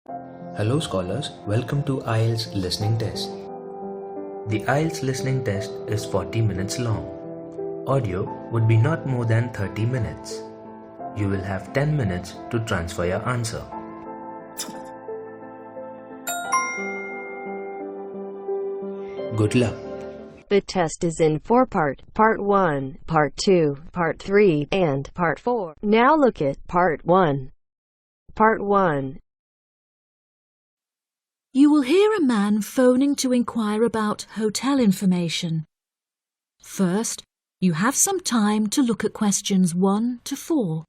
Hello scholars, welcome to IELTS Listening Test. The IELTS Listening Test is 40 minutes long. Audio would be not more than 30 minutes. You will have 10 minutes to transfer your answer. Good luck. The test is in 4 parts: Part 1, Part 2, Part 3, and Part 4. Now look at Part 1. Part 1. You will hear a man phoning to inquire about hotel information. First, you have some time to look at questions 1 to 4.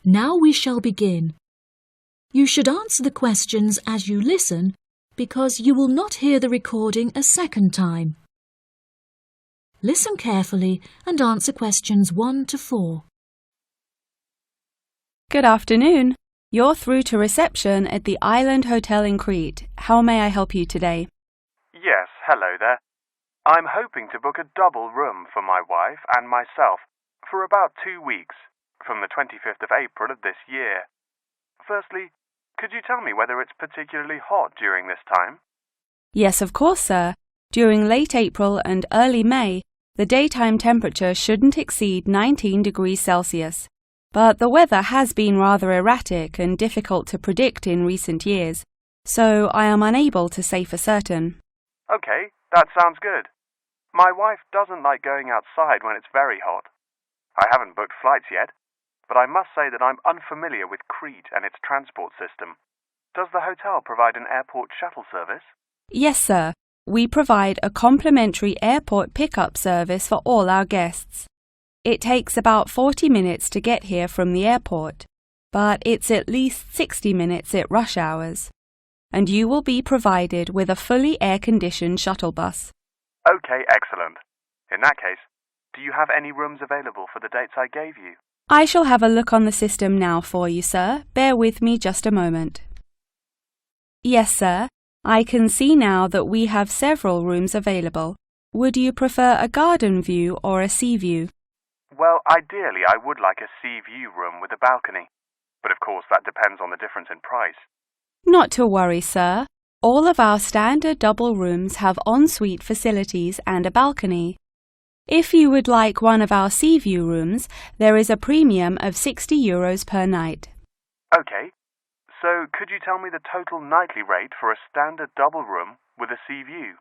Now we shall begin. You should answer the questions as you listen, because you will not hear the recording a second time. Listen carefully and answer questions 1 to 4. Good afternoon. You're through to reception at the Island Hotel in Crete. How may I help you today? Yes, hello there. I'm hoping to book a double room for my wife and myself for about 2 weeks, from the 25th of April of this year. Firstly, could you tell me whether it's particularly hot during this time? Yes, of course, sir. During late April and early May, the daytime temperature shouldn't exceed 19 degrees Celsius. But the weather has been rather erratic and difficult to predict in recent years, so I am unable to say for certain. Okay, that sounds good. My wife doesn't like going outside when it's very hot. I haven't booked flights yet, but I must say that I'm unfamiliar with Crete and its transport system. Does the hotel provide an airport shuttle service? Yes, sir. We provide a complimentary airport pickup service for all our guests. It takes about 40 minutes to get here from the airport, but it's at least 60 minutes at rush hours. And you will be provided with a fully air-conditioned shuttle bus. Okay, excellent. In that case, do you have any rooms available for the dates I gave you? I shall have a look on the system now for you, sir. Bear with me just a moment. Yes, sir. I can see now that we have several rooms available. Would you prefer a garden view or a sea view? Well, ideally I would like a sea view room with a balcony. But of course that depends on the difference in price. Not to worry, sir. All of our standard double rooms have en-suite facilities and a balcony. If you would like one of our sea view rooms, there is a premium of €60 per night. Okay, so could you tell me the total nightly rate for a standard double room with a sea view?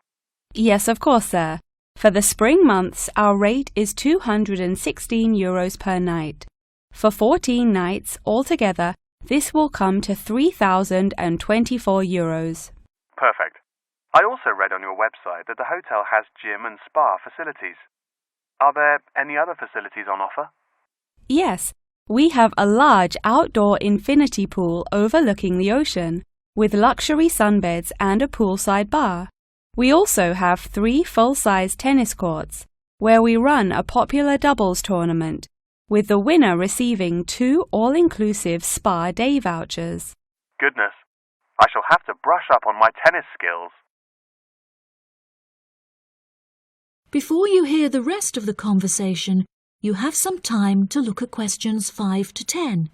Yes, of course, sir. For the spring months, our rate is €216 per night. For 14 nights altogether, this will come to €3,024. Perfect. I also read on your website that the hotel has gym and spa facilities. Are there any other facilities on offer? Yes, we have a large outdoor infinity pool overlooking the ocean, with luxury sunbeds and a poolside bar. We also have 3 full-size tennis courts, where we run a popular doubles tournament, with the winner receiving 2 all-inclusive spa day vouchers. Goodness, I shall have to brush up on my tennis skills. Before you hear the rest of the conversation, you have some time to look at questions 5 to 10.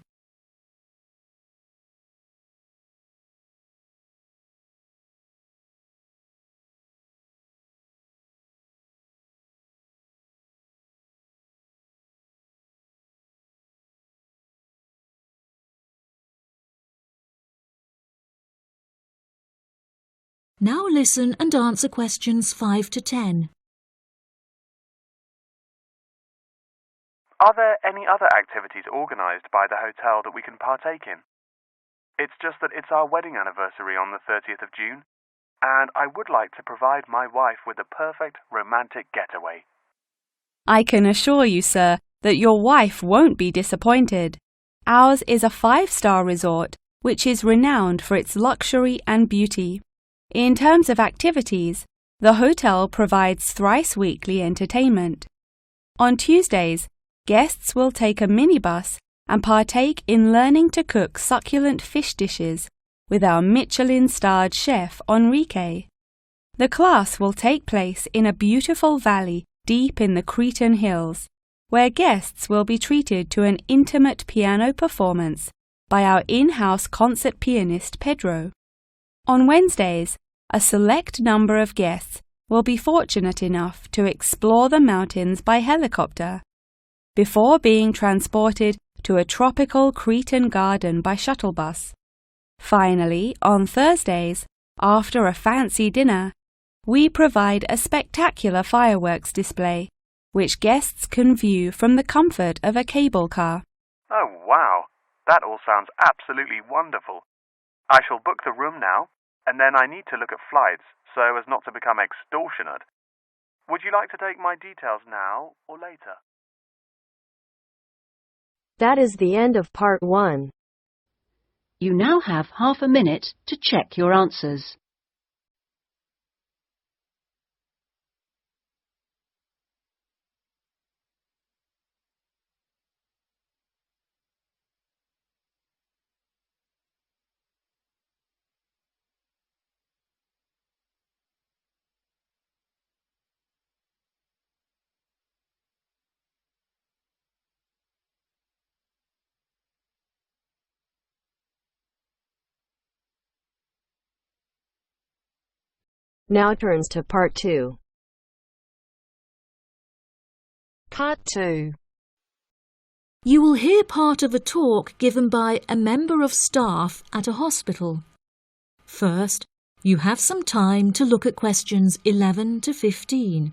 Now listen and answer questions 5 to 10. Are there any other activities organised by the hotel that we can partake in? It's just that it's our wedding anniversary on the 30th of June, and I would like to provide my wife with a perfect romantic getaway. I can assure you, sir, that your wife won't be disappointed. Ours is a 5-star resort, which is renowned for its luxury and beauty. In terms of activities, The hotel provides thrice-weekly entertainment. On Tuesdays, guests will take a minibus and partake in learning to cook succulent fish dishes with our Michelin-starred chef Enrique. The class will take place in a beautiful valley deep in the Cretan hills, where guests will be treated to an intimate piano performance by our in-house concert pianist Pedro. On Wednesdays, a select number of guests will be fortunate enough to explore the mountains by helicopter, before being transported to a tropical Cretan garden by shuttle bus. Finally, on Thursdays, after a fancy dinner, we provide a spectacular fireworks display, which guests can view from the comfort of a cable car. Oh, wow! That all sounds absolutely wonderful. I shall book the room now, and then I need to look at flights so as not to become extortionate. Would you like to take my details now or later? That is the end of part 1. You now have half a minute to check your answers. Now turns to part 2. Part 2. You will hear part of a talk given by a member of staff at a hospital. First, you have some time to look at questions 11 to 15.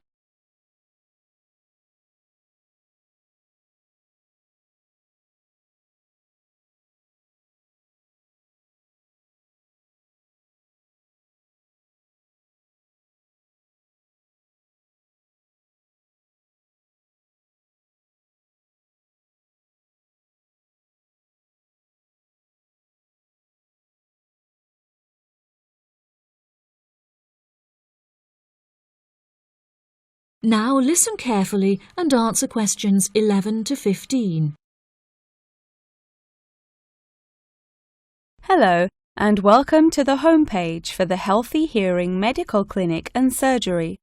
Now listen carefully and answer questions 11 to 15. Hello, and welcome to the homepage for the Healthy Hearing Medical Clinic and Surgery,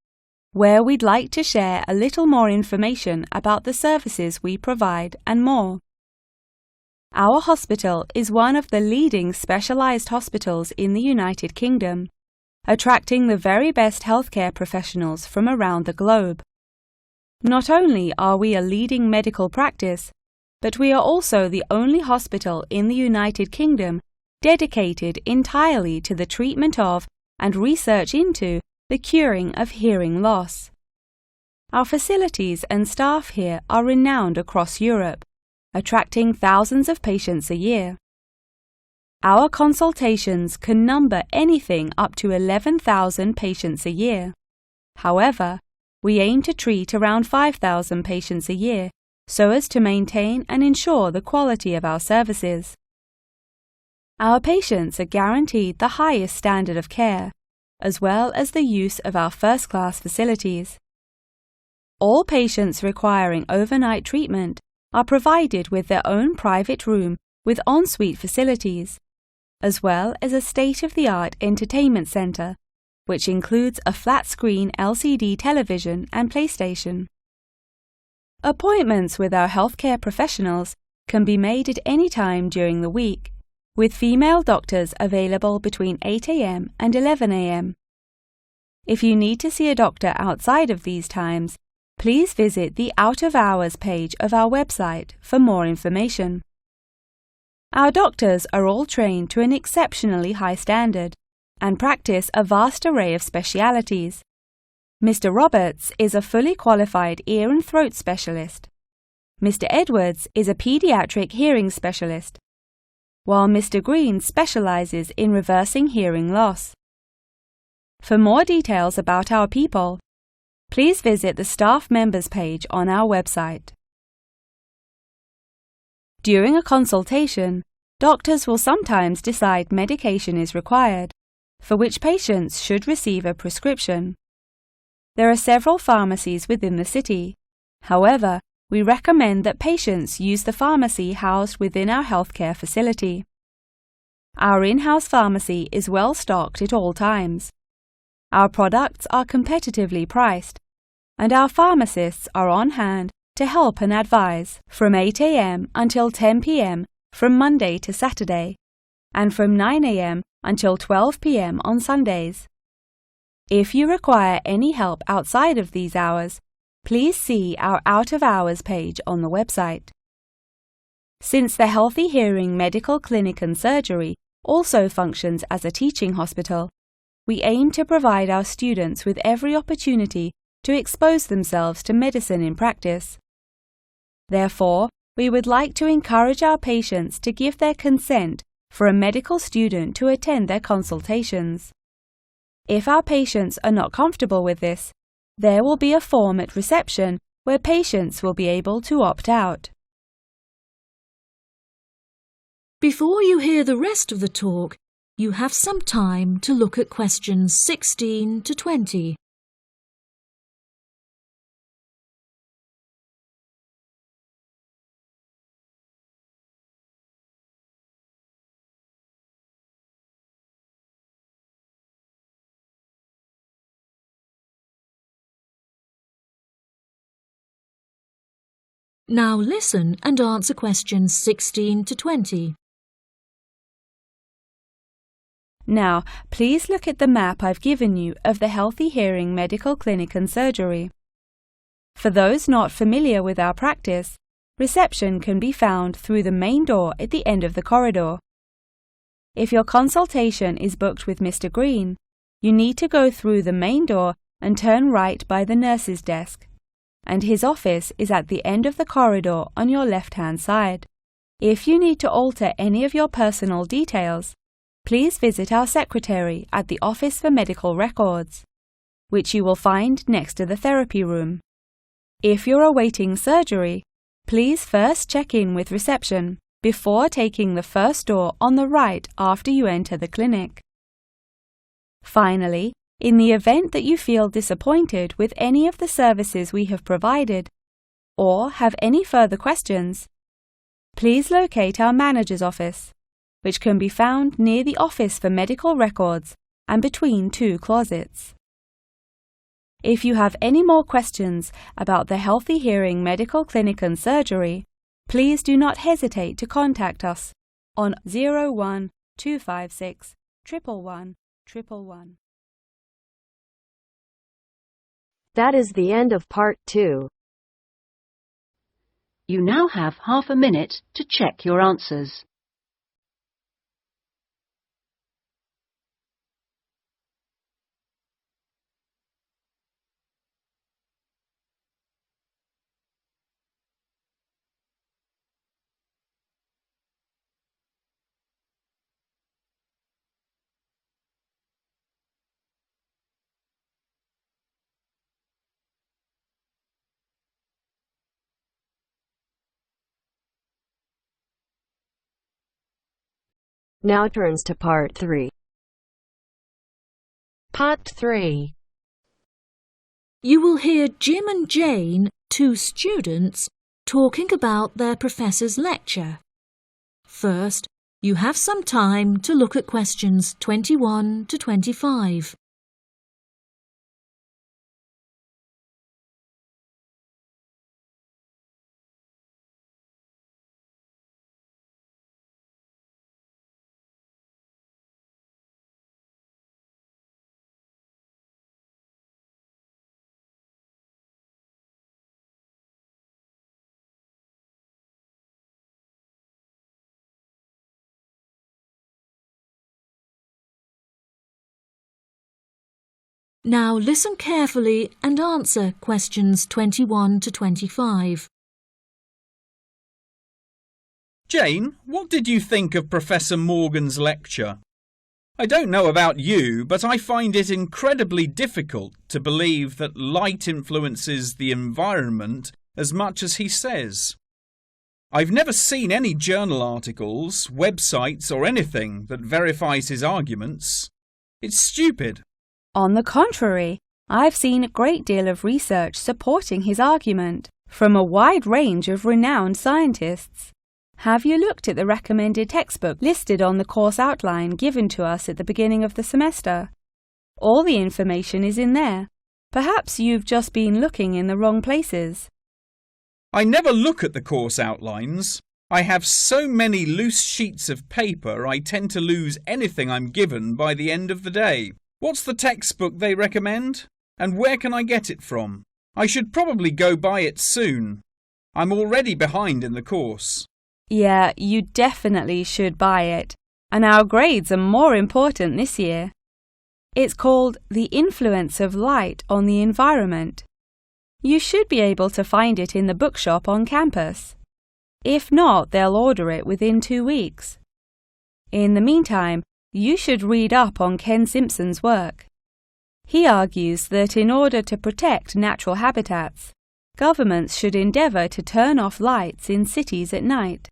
where we'd like to share a little more information about the services we provide and more. Our hospital is one of the leading specialized hospitals in the United Kingdom, attracting the very best healthcare professionals from around the globe. Not only are we a leading medical practice, but we are also the only hospital in the United Kingdom dedicated entirely to the treatment of and research into the curing of hearing loss. Our facilities and staff here are renowned across Europe, attracting thousands of patients a year. Our consultations can number anything up to 11,000 patients a year. However, we aim to treat around 5,000 patients a year so as to maintain and ensure the quality of our services. Our patients are guaranteed the highest standard of care, as well as the use of our first-class facilities. All patients requiring overnight treatment are provided with their own private room with ensuite facilities, as well as a state-of-the-art entertainment center, which includes a flat-screen LCD television and PlayStation. Appointments with our healthcare professionals can be made at any time during the week, with female doctors available between 8 a.m. and 11 a.m. If you need to see a doctor outside of these times, please visit the Out of Hours page of our website for more information. Our doctors are all trained to an exceptionally high standard and practice a vast array of specialities. Mr. Roberts is a fully qualified ear and throat specialist. Mr. Edwards is a pediatric hearing specialist, while Mr. Green specializes in reversing hearing loss. For more details about our people, please visit the staff members page on our website. During a consultation, doctors will sometimes decide medication is required, for which patients should receive a prescription. There are several pharmacies within the city. However, we recommend that patients use the pharmacy housed within our healthcare facility. Our in-house pharmacy is well stocked at all times. Our products are competitively priced, and our pharmacists are on hand to help and advise from 8 a.m. until 10 p.m. from Monday to Saturday, and from 9 a.m. until 12 p.m. on Sundays. If you require any help outside of these hours, please see our out-of-hours page on the website. Since the Healthy Hearing Medical Clinic and Surgery also functions as a teaching hospital, we aim to provide our students with every opportunity to expose themselves to medicine in practice. Therefore, we would like to encourage our patients to give their consent for a medical student to attend their consultations. If our patients are not comfortable with this, there will be a form at reception where patients will be able to opt out. Before you hear the rest of the talk, you have some time to look at questions 16 to 20. Now listen and answer questions 16 to 20. Now, please look at the map I've given you of the Healthy Hearing Medical Clinic and Surgery. For those not familiar with our practice, reception can be found through the main door at the end of the corridor. If your consultation is booked with Mr. Green, you need to go through the main door and turn right by the nurse's desk, and his office is at the end of the corridor on your left-hand side. If you need to alter any of your personal details, please visit our secretary at the Office for Medical Records, which you will find next to the therapy room. If you're awaiting surgery, please first check in with reception before taking the first door on the right after you enter the clinic. Finally, in the event that you feel disappointed with any of the services we have provided, or have any further questions, please locate our manager's office, which can be found near the Office for Medical Records and between two closets. If you have any more questions about the Healthy Hearing Medical Clinic and Surgery, please do not hesitate to contact us on 01 256 111 111. That is the end of part 2. You now have half a minute to check your answers. Now turns to part 3. Part 3. You will hear Jim and Jane, two students, talking about their professor's lecture. First, you have some time to look at questions 21 to 25. Now listen carefully and answer questions 21 to 25. Jane, what did you think of Professor Morgan's lecture? I don't know about you, but I find it incredibly difficult to believe that light influences the environment as much as he says. I've never seen any journal articles, websites or anything that verifies his arguments. It's stupid. On the contrary, I've seen a great deal of research supporting his argument from a wide range of renowned scientists. Have you looked at the recommended textbook listed on the course outline given to us at the beginning of the semester? All the information is in there. Perhaps you've just been looking in the wrong places. I never look at the course outlines. I have so many loose sheets of paper I tend to lose anything I'm given by the end of the day. What's the textbook they recommend? And where can I get it from? I should probably go buy it soon. I'm already behind in the course. Yeah, you definitely should buy it. And our grades are more important this year. It's called The Influence of Light on the Environment. You should be able to find it in the bookshop on campus. If not, they'll order it within 2 weeks. In the meantime, you should read up on Ken Simpson's work. He argues that in order to protect natural habitats, governments should endeavour to turn off lights in cities at night.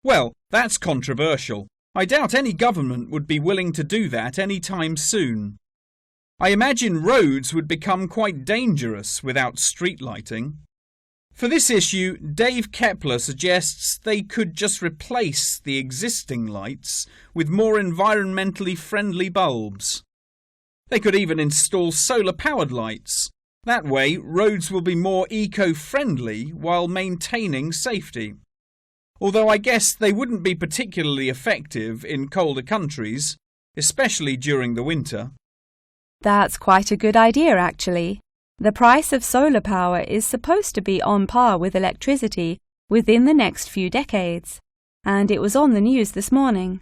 Well, that's controversial. I doubt any government would be willing to do that any time soon. I imagine roads would become quite dangerous without street lighting. For this issue, Dave Kepler suggests they could just replace the existing lights with more environmentally friendly bulbs. They could even install solar-powered lights. That way, roads will be more eco-friendly while maintaining safety. Although I guess they wouldn't be particularly effective in colder countries, especially during the winter. That's quite a good idea, actually. The price of solar power is supposed to be on par with electricity within the next few decades, and it was on the news this morning.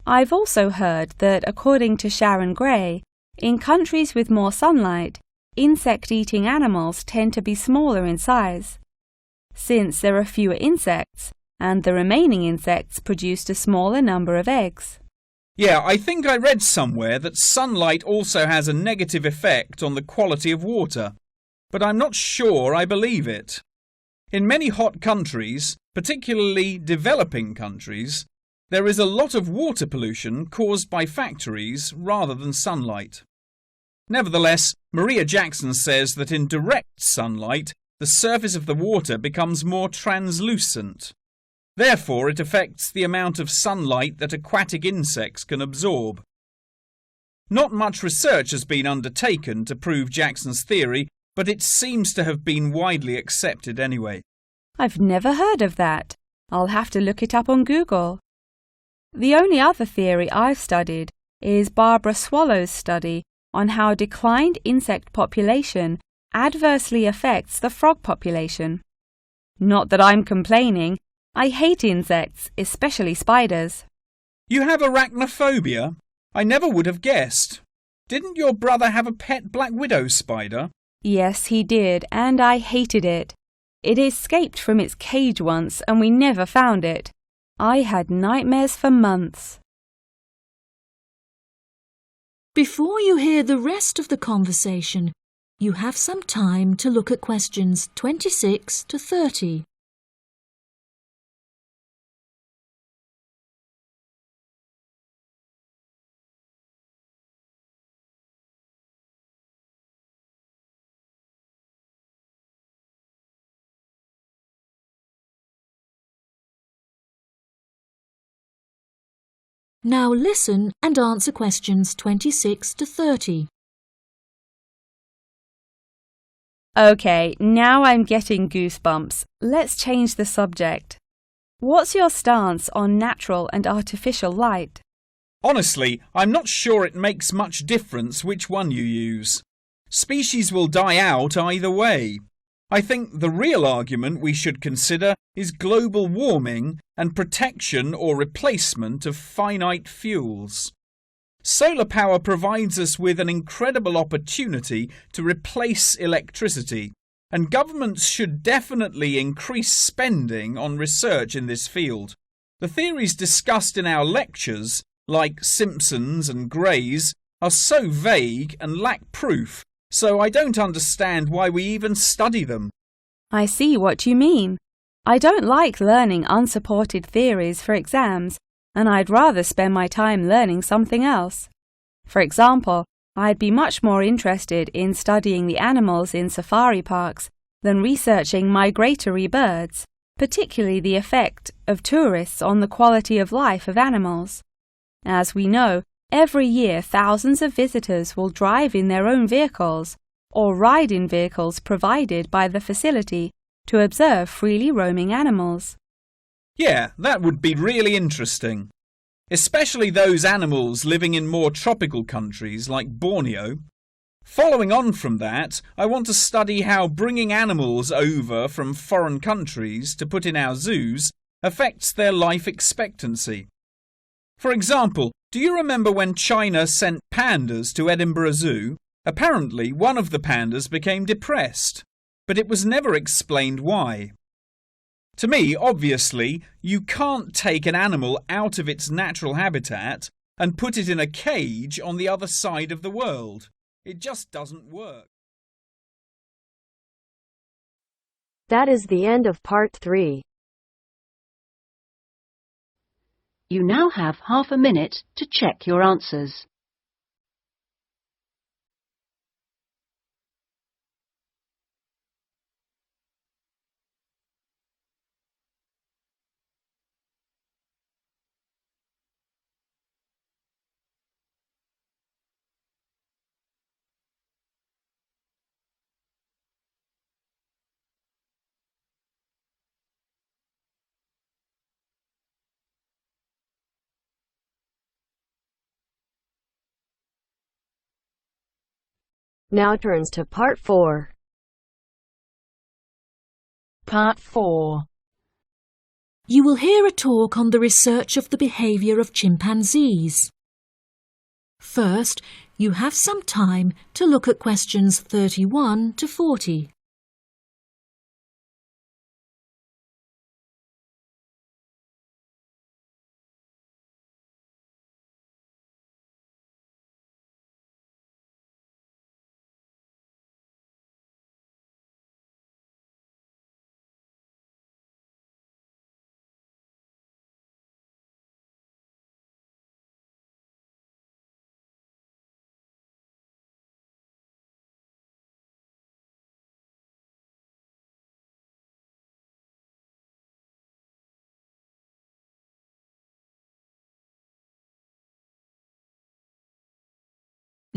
I've also heard that, according to Sharon Gray, in countries with more sunlight, insect-eating animals tend to be smaller in size. Since there are fewer insects, and the remaining insects produced a smaller number of eggs. Yeah, I think I read somewhere that sunlight also has a negative effect on the quality of water, but I'm not sure I believe it. In many hot countries, particularly developing countries, there is a lot of water pollution caused by factories rather than sunlight. Nevertheless, Maria Jackson says that in direct sunlight, the surface of the water becomes more translucent. Therefore, it affects the amount of sunlight that aquatic insects can absorb. Not much research has been undertaken to prove Jackson's theory, but it seems to have been widely accepted anyway. I've never heard of that. I'll have to look it up on Google. The only other theory I've studied is Barbara Swallow's study on how declined insect population adversely affects the frog population. Not that I'm complaining. I hate insects, especially spiders. You have arachnophobia? I never would have guessed. Didn't your brother have a pet black widow spider? Yes, he did, and I hated it. It escaped from its cage once, and we never found it. I had nightmares for months. Before you hear the rest of the conversation, you have some time to look at questions 26 to 30. Now listen and answer questions 26 to 30. Okay, now I'm getting goosebumps. Let's change the subject. What's your stance on natural and artificial light? Honestly, I'm not sure it makes much difference which one you use. Species will die out either way. I think the real argument we should consider is global warming and protection or replacement of finite fuels. Solar power provides us with an incredible opportunity to replace electricity, and governments should definitely increase spending on research in this field. The theories discussed in our lectures, like Simpson's and Gray's, are so vague and lack proof, so I don't understand why we even study them. I see what you mean. I don't like learning unsupported theories for exams, and I'd rather spend my time learning something else. For example, I'd be much more interested in studying the animals in safari parks than researching migratory birds, particularly the effect of tourists on the quality of life of animals. As we know, every year thousands of visitors will drive in their own vehicles or ride in vehicles provided by the facility to observe freely roaming animals. Yeah, that would be really interesting. Especially those animals living in more tropical countries like Borneo. Following on from that, I want to study how bringing animals over from foreign countries to put in our zoos affects their life expectancy. For example, do you remember when China sent pandas to Edinburgh Zoo? Apparently, one of the pandas became depressed, but it was never explained why. To me, obviously, you can't take an animal out of its natural habitat and put it in a cage on the other side of the world. It just doesn't work. That is the end of part 3. You now have half a minute to check your answers. Now turns to part 4. Part 4. You will hear a talk on the research of the behaviour of chimpanzees. First, you have some time to look at questions 31 to 40.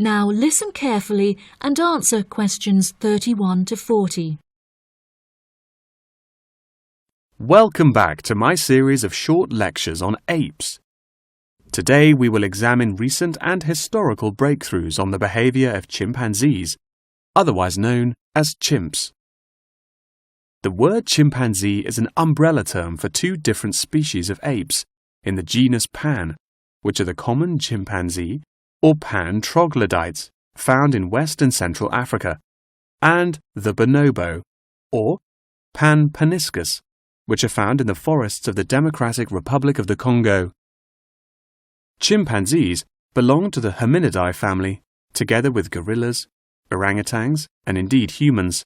Now listen carefully and answer questions 31 to 40. Welcome back to my series of short lectures on apes. Today we will examine recent and historical breakthroughs on the behaviour of chimpanzees, otherwise known as chimps. The word chimpanzee is an umbrella term for two different species of apes in the genus Pan, which are the common chimpanzee or pan troglodytes found in West and Central Africa, and the bonobo, or Pan paniscus, which are found in the forests of the Democratic Republic of the Congo. Chimpanzees belong to the Hominidae family, together with gorillas, orangutans, and indeed humans.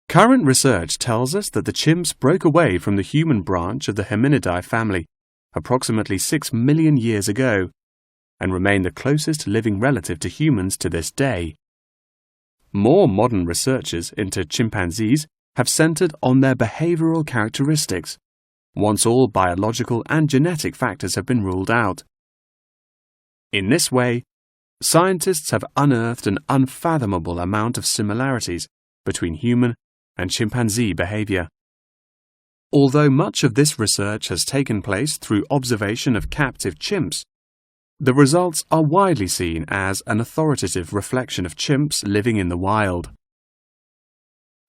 Current research tells us that the chimps broke away from the human branch of the Hominidae family approximately 6 million years ago, and remain the closest living relative to humans to this day. More modern researches into chimpanzees have centered on their behavioral characteristics, once all biological and genetic factors have been ruled out. In this way, scientists have unearthed an unfathomable amount of similarities between human and chimpanzee behavior. Although much of this research has taken place through observation of captive chimps, the results are widely seen as an authoritative reflection of chimps living in the wild.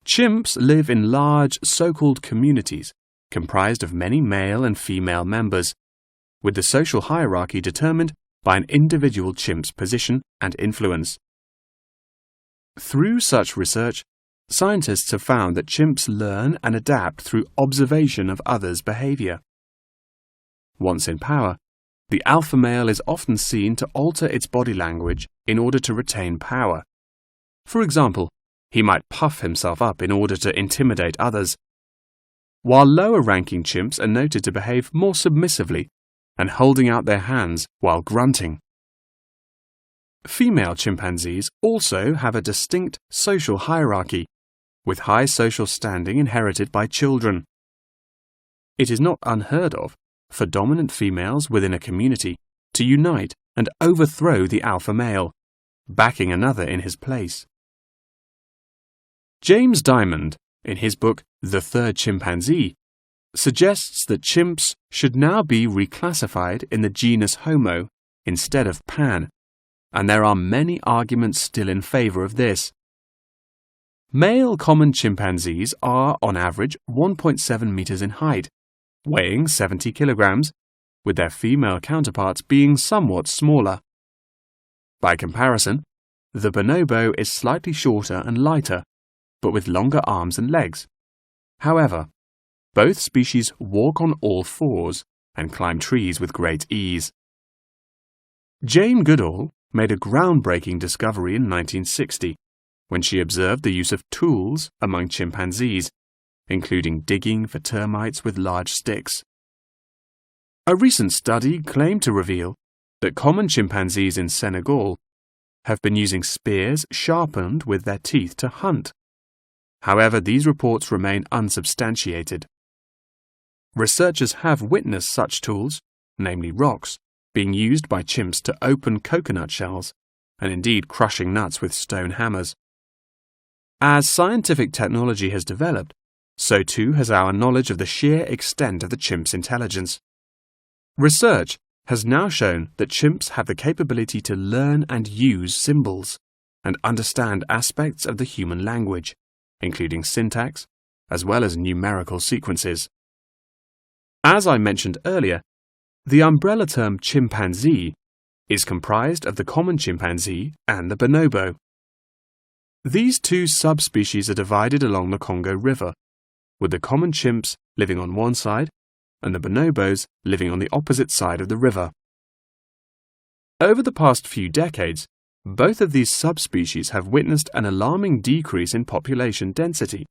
Chimps live in large so-called communities comprised of many male and female members, with the social hierarchy determined by an individual chimp's position and influence. Through such research, scientists have found that chimps learn and adapt through observation of others' behavior. Once in power, the alpha male is often seen to alter its body language in order to retain power. For example, he might puff himself up in order to intimidate others, while lower-ranking chimps are noted to behave more submissively and holding out their hands while grunting. Female chimpanzees also have a distinct social hierarchy, with high social standing inherited by children. It is not unheard of for dominant females within a community to unite and overthrow the alpha male, backing another in his place. James Diamond, in his book The Third Chimpanzee, suggests that chimps should now be reclassified in the genus Homo instead of Pan, and there are many arguments still in favor of this. Male common chimpanzees are, on average, 1.7 meters in height, weighing 70 kilograms, with their female counterparts being somewhat smaller. By comparison, the bonobo is slightly shorter and lighter, but with longer arms and legs. However, both species walk on all fours and climb trees with great ease. Jane Goodall made a groundbreaking discovery in 1960 when she observed the use of tools among chimpanzees, including digging for termites with large sticks. A recent study claimed to reveal that common chimpanzees in Senegal have been using spears sharpened with their teeth to hunt. However, these reports remain unsubstantiated. Researchers have witnessed such tools, namely rocks, being used by chimps to open coconut shells, and indeed crushing nuts with stone hammers. As scientific technology has developed, so too has our knowledge of the sheer extent of the chimp's intelligence. Research has now shown that chimps have the capability to learn and use symbols, and understand aspects of the human language, including syntax, as well as numerical sequences. As I mentioned earlier, the umbrella term chimpanzee is comprised of the common chimpanzee and the bonobo. These two subspecies are divided along the Congo River, with the common chimps living on one side and the bonobos living on the opposite side of the river. Over the past few decades, both of these subspecies have witnessed an alarming decrease in population density,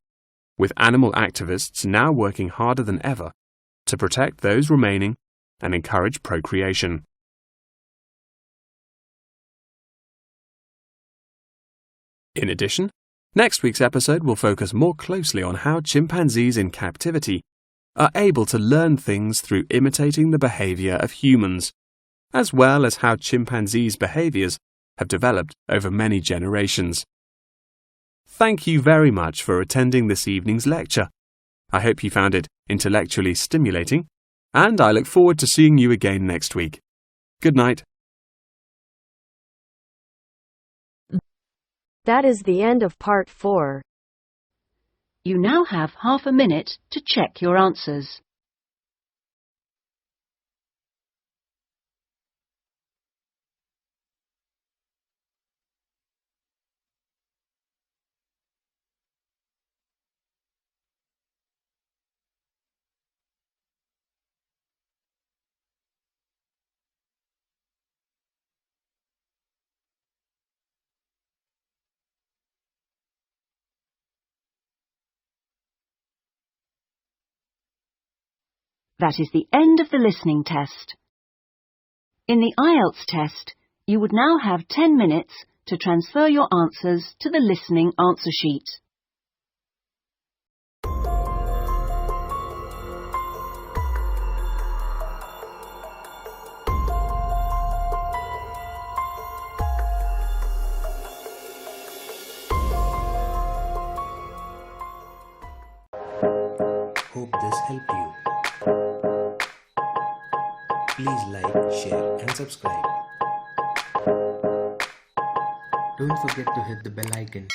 with animal activists now working harder than ever to protect those remaining and encourage procreation. In addition, next week's episode will focus more closely on how chimpanzees in captivity are able to learn things through imitating the behavior of humans, as well as how chimpanzees' behaviors have developed over many generations. Thank you very much for attending this evening's lecture. I hope you found it intellectually stimulating, and I look forward to seeing you again next week. Good night. That is the end of part 4. You now have half a minute to check your answers. That is the end of the listening test. In the IELTS test, you would now have 10 minutes to transfer your answers to the listening answer sheet. Hope this helped you. Please like, share and subscribe. Don't forget to hit the bell icon